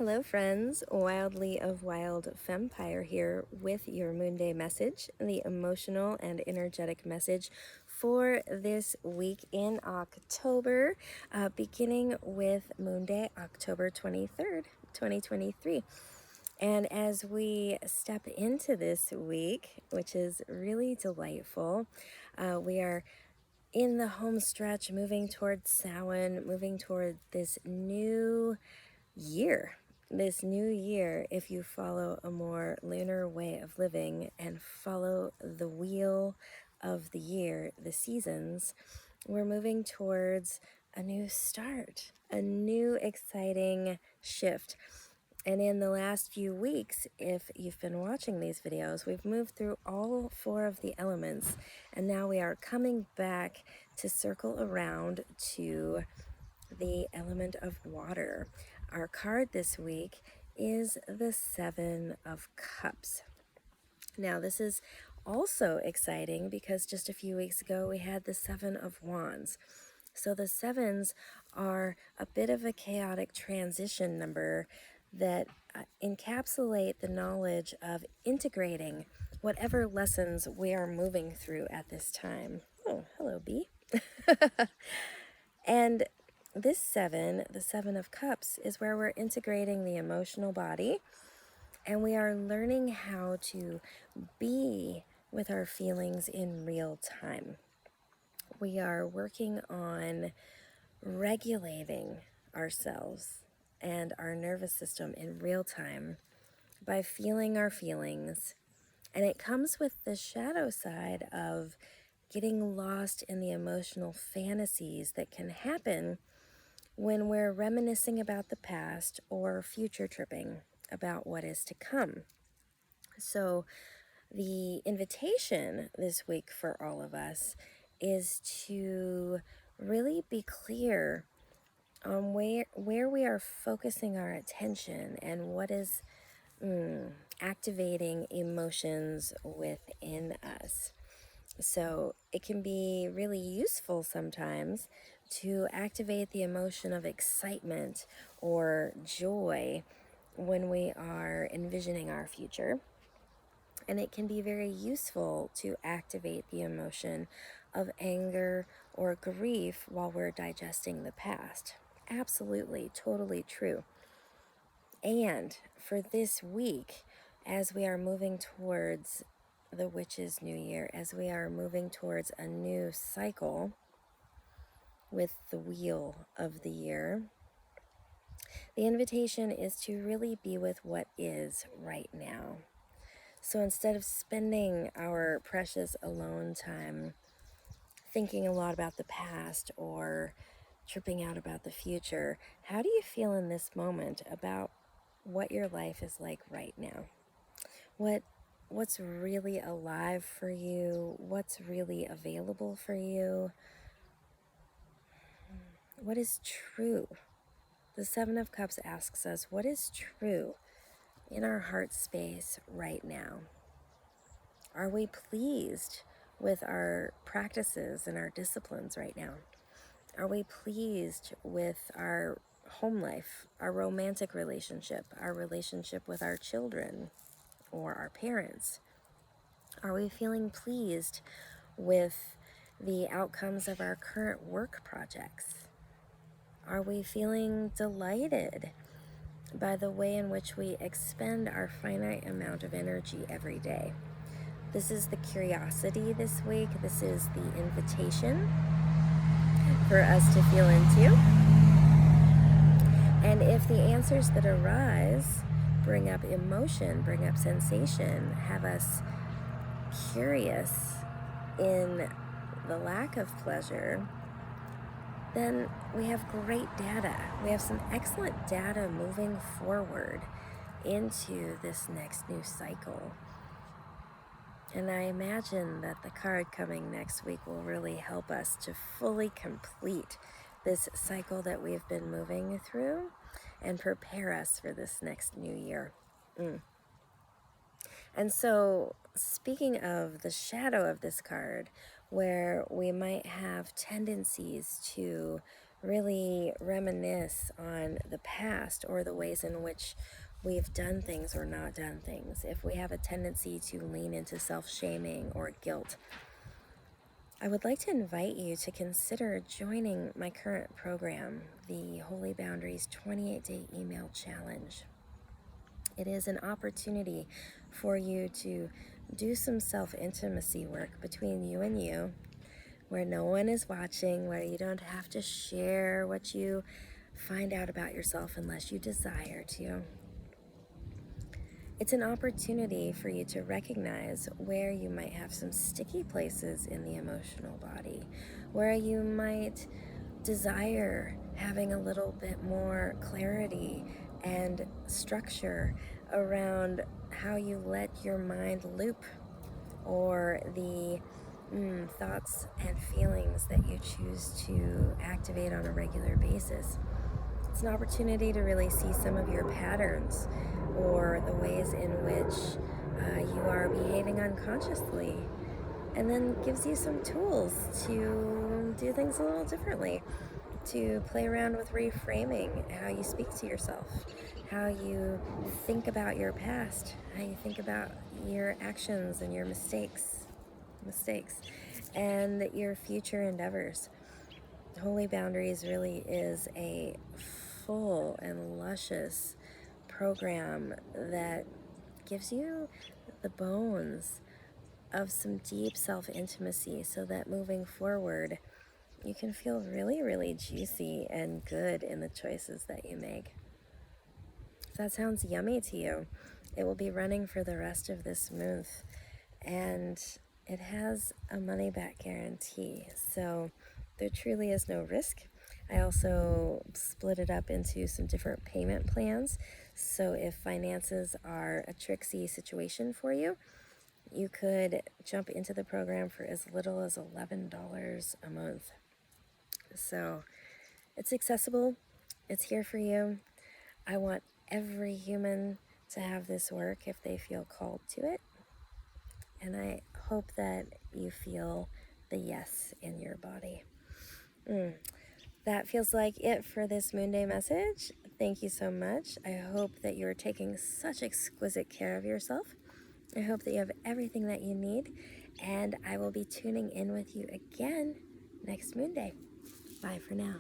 Hello, friends. Wildly of Wild Fempire here with your Moonday Message, the emotional and energetic message for this week in October, beginning with Moonday, October 23rd, 2023. And as we step into this week, which is really delightful, we are in the home stretch, moving towards Samhain, moving toward this new year. This new year, if you follow a more lunar way of living and follow the wheel of the year, the seasons, we're moving towards a new start, a new exciting shift. And in the last few weeks, if you've been watching these videos, we've moved through all four of the elements, and now we are coming back to circle around to the element of water. Our card this week is the Seven of Cups. Now, this is also exciting because just a few weeks ago we had the Seven of Wands. So the sevens are a bit of a chaotic transition number that encapsulate the knowledge of integrating whatever lessons we are moving through at this time. Oh, hello, Bee. And this seven, the Seven of Cups, is where we're integrating the emotional body and we are learning how to be with our feelings in real time. We are working on regulating ourselves and our nervous system in real time by feeling our feelings. And it comes with the shadow side of getting lost in the emotional fantasies that can happen when we're reminiscing about the past or future tripping about what is to come. So the invitation this week for all of us is to really be clear on where we are focusing our attention and what is activating emotions within us. So it can be really useful sometimes to activate the emotion of excitement or joy when we are envisioning our future. And it can be very useful to activate the emotion of anger or grief while we're digesting the past. Absolutely, totally true. And for this week, as we are moving towards the witch's new year, as we are moving towards a new cycle with the wheel of the year, the invitation is to really be with what is right now. So instead of spending our precious alone time thinking a lot about the past or tripping out about the future, how do you feel in this moment about what your life is like right now? What's really alive for you? What's really available for you? What is true? The Seven of Cups asks us, what is true in our heart space right now? Are we pleased with our practices and our disciplines right now? Are we pleased with our home life, our romantic relationship, our relationship with our children or our parents? Are we feeling pleased with the outcomes of our current work projects? Are we feeling delighted by the way in which we expend our finite amount of energy every day? This is the curiosity this week. This is the invitation for us to feel into. And if the answers that arise bring up emotion, bring up sensation, have us curious in the lack of pleasure, then we have great data. We have some excellent data moving forward into this next new cycle. And I imagine that the card coming next week will really help us to fully complete this cycle that we've been moving through and prepare us for this next new year. And so, speaking of the shadow of this card, where we might have tendencies to really reminisce on the past or the ways in which we've done things or not done things, if we have a tendency to lean into self-shaming or guilt, I would like to invite you to consider joining my current program, the Holy Boundaries 28-Day Email Challenge. It is an opportunity for you to do some self-intimacy work between you and you, where no one is watching, where you don't have to share what you find out about yourself unless you desire to. It's an opportunity for you to recognize where you might have some sticky places in the emotional body, where you might desire having a little bit more clarity and structure around how you let your mind loop, or the thoughts and feelings that you choose to activate on a regular basis. It's an opportunity to really see some of your patterns or the ways in which you are behaving unconsciously, and then gives you some tools to do things a little differently, to play around with reframing how you speak to yourself, how you think about your past, how you think about your actions and your mistakes, and your future endeavors. Holy Boundaries really is a full and luscious program that gives you the bones of some deep self-intimacy, so that moving forward you can feel really, really juicy and good in the choices that you make. If that sounds yummy to you, it will be running for the rest of this month, and it has a money-back guarantee, so there truly is no risk. I also split it up into some different payment plans, so if finances are a tricksy situation for you, you could jump into the program for as little as $11 a month. So it's accessible, it's here for you. I want every human to have this work if they feel called to it. And I hope that you feel the yes in your body. That feels like it for this Moonday message. Thank you so much. I hope that you're taking such exquisite care of yourself. I hope that you have everything that you need. And I will be tuning in with you again next Moonday. Bye for now.